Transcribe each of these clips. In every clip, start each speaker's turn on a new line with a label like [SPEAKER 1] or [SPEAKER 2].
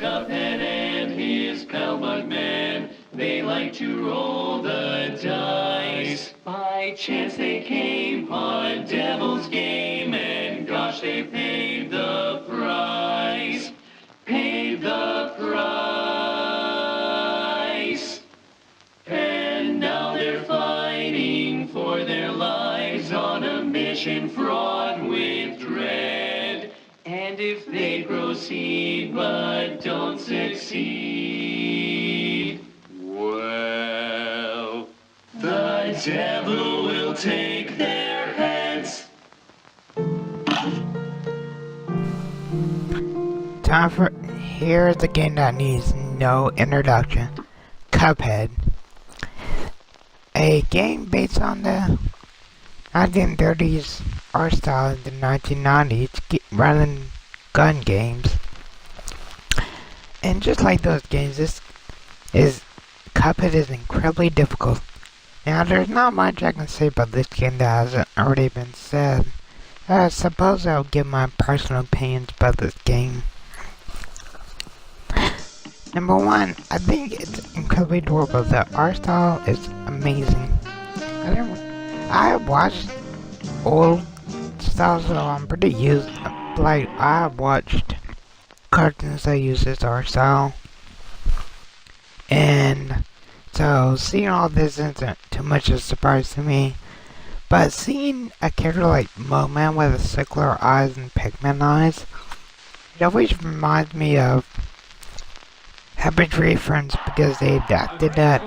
[SPEAKER 1] Cuphead and his pal Bugman, they like to roll the dice. By chance they came on a devil's game, and gosh, they paid the price. Paid the price. And now they're fighting for their lives on a mission fraught with dread. And if they proceed but don't succeed, well, the devil will take their heads.
[SPEAKER 2] Here's the game that needs no introduction. Cuphead. A game based on the 1930s art style in the 1990s run gun games. And just like those games, Cuphead is incredibly difficult. Now, there's not much I can say about this game that hasn't already been said. I suppose I'll give my personal opinions about this game. Number one, I think it's incredibly adorable. The art style is amazing. I watched old styles, so I'm pretty used. Like, I watched cartoons that use this art style. And so seeing all this isn't too much of a surprise to me. But seeing a character like Mo-Man with circular eyes and pigment eyes, it always reminds me of Happy Tree Friends because they adapted that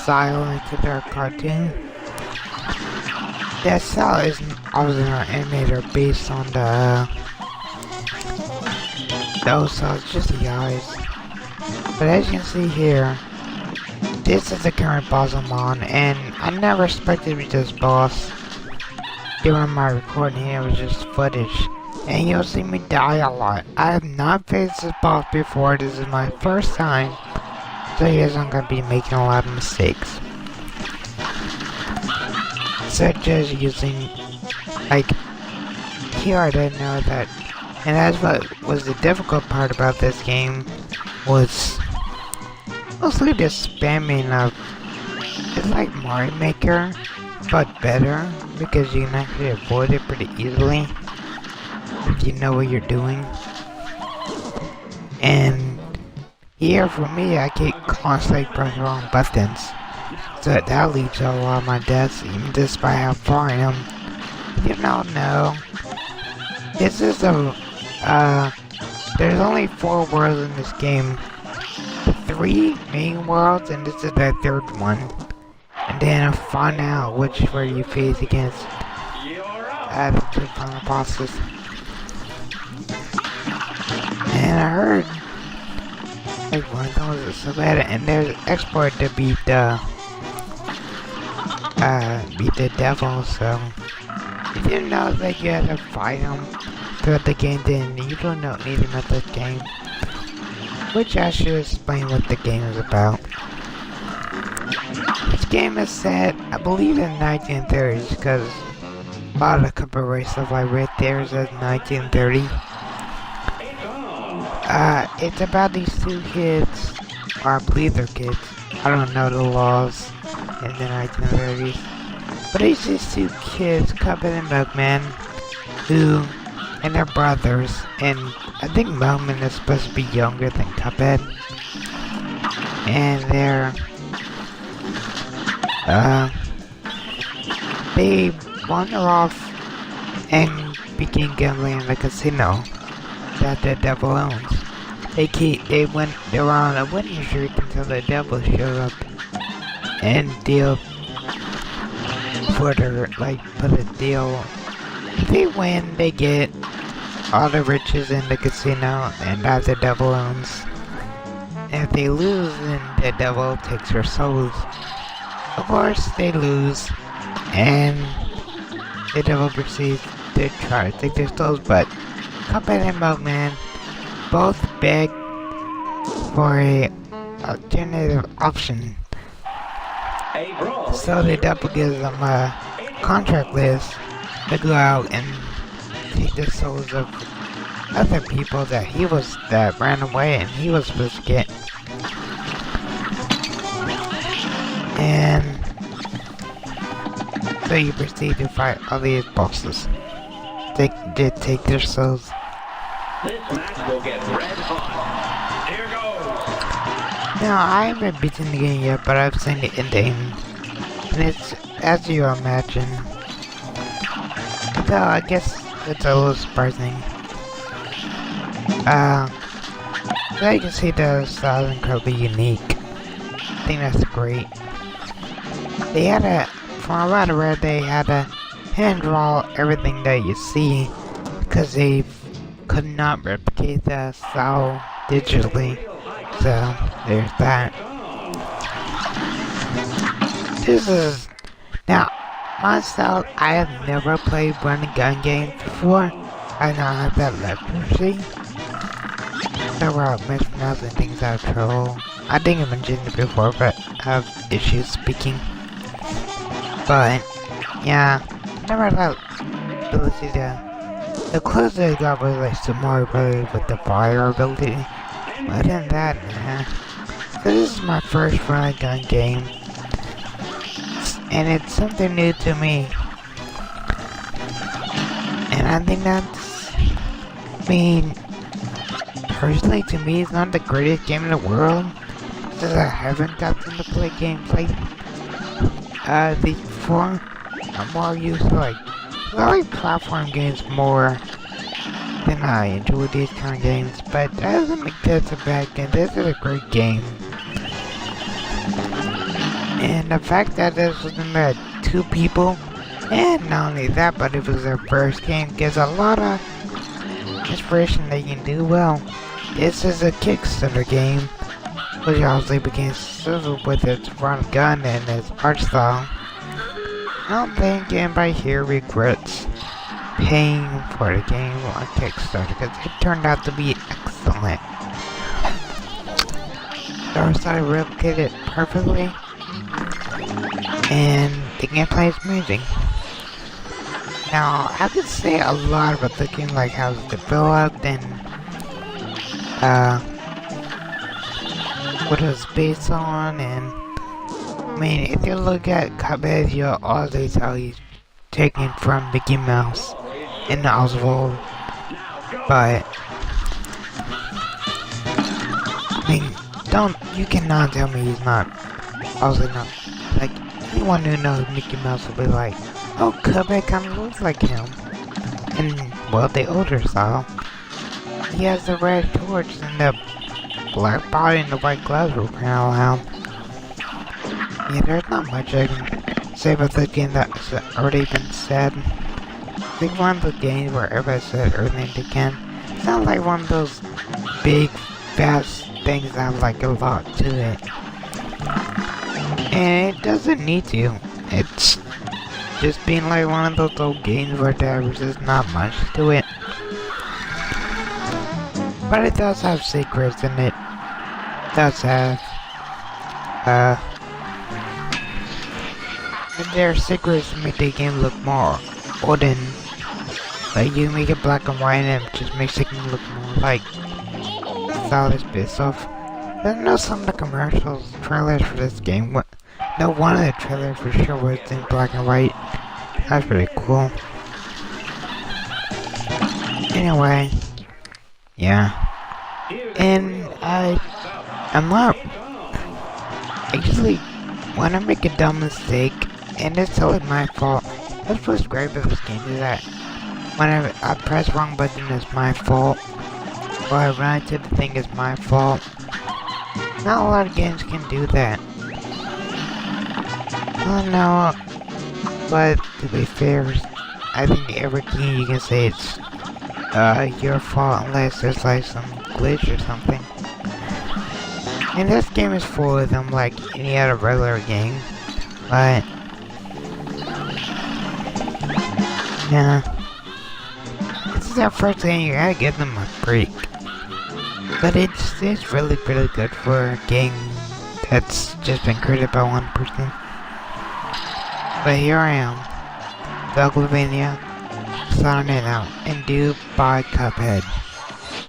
[SPEAKER 2] style into their cartoon. That style isn't obviously not animated or based on those styles, just the eyes. But as you can see here, this is the current boss I'm on, and I never expected to be this boss. During my recording here, it was just footage. And you'll see me die a lot. I have not faced this boss before. This is my first time. So yes, I'm gonna be making a lot of mistakes. Such as using, like, here I didn't know that. And that's what was the difficult part about this game, was mostly the spamming of, it's like Mario Maker, but better, because you can actually avoid it pretty easily if you know what you're doing. And here for me, I keep constantly pressing wrong buttons, so that leads to a lot of my deaths, even despite how far I am. If you don't know, this is there's only 4 worlds in this game. 3 main worlds, and this is the 3rd one. And then find out which where you face against the 2 final bosses. And I heard like one of those is so bad, and there's an exploit to beat the devil. So if you know that you have to fight him throughout the game, then you don't need him at this game. Which I should explain what the game is about. This game is set, I believe, in the 1930s, because a lot of the copyright stuff I read there says 1930. It's about these 2 kids, or I believe they're kids. I don't know the laws in the 1930s. But it's these 2 kids, Cuphead and Mugman, and their brothers, and I think Mugman is supposed to be younger than Cuphead. And they wander off and begin gambling in the casino that the devil owns. They were on a winning streak until the devil showed up and put a deal. If they win, they get all the riches in the casino and that the devil owns. And if they lose, then the devil takes their souls. Of course, they lose, and the devil proceeds to try to take their souls, but Cuphead and Mugman both beg for a alternative option. So the devil gives them a contract list to go out and take the souls of other people that ran away and he was supposed to get. And so you proceed to fight all these bosses. Take their souls.
[SPEAKER 1] This match will get red hot. Here goes.
[SPEAKER 2] Now, I haven't beaten the game yet, but I've seen the ending. And it's as you imagine. Though I guess it's a little surprising. So you can see the style is incredibly unique. I think that's great. They had from what I read, they had to hand draw everything that you see because they could not replicate the style digitally. So there's that. This is now my style. I have never played run and gun games before. I don't have that luxury. There were mispronouncing things out of control. I think I mentioned it before, but I have issues speaking. But yeah, never had the ability to. The closer I got was like Super Mario Brothers with the fire ability. Other than that, nah. So this is my first run and gun game. And it's something new to me. And I think that's, personally to me, it's not the greatest game in the world. Because I haven't gotten to play games like these before. I'm more used to I like platform games more than I enjoy these kind of games. But that doesn't make this a bad game. This is a great game. And the fact that this was met 2 people, and not only that, but it was their first game, gives a lot of inspiration they can do well. This is a Kickstarter game, which obviously became successful with its run gun and its art style. I don't think anybody here regrets paying for the game on Kickstarter because it turned out to be excellent. So I replicated it perfectly. And the gameplay is amazing. Now, I could say a lot about the game, like how it's developed and what it was based on, and if you look at Cuphead, you'll always tell he's taken from Mickey Mouse in the Oswald, but you cannot tell me he's not, obviously not, anyone who knows Mickey Mouse will be like, oh, Cuphead kinda looks like him. And, well, the older style. He has the red torch and the black body and the white gloves were kinda loud. Yeah, there's not much I can say about the game that's already been said. I think one of the games where everybody said everything they can. It's not like one of those big, fast things that have a lot to it. And it doesn't need to. It's just being one of those old games where there's just not much to it. But it does have secrets in it. It does have, there are secrets to make the game look more modern. You make it black and white and it just makes it look more stylish bits of. I know some of the commercials, trailers for this game. No, one of the trailers for sure was in black and white. That's pretty cool. Anyway, yeah. And usually when I make a dumb mistake, and it's totally my fault. That's what's great about this game is that when I press wrong button, it's my fault. Or I run into the thing, it's my fault. Not a lot of games can do that. I don't know, but to be fair, I think every game you can say it's your fault unless there's some glitch or something. And this game is full of them like any other regular game, but yeah, this is our first game. You gotta give them a break. But it's really good for a game that's just been created by one person. But here I am, Douglavania, signing out, and do buy Cuphead.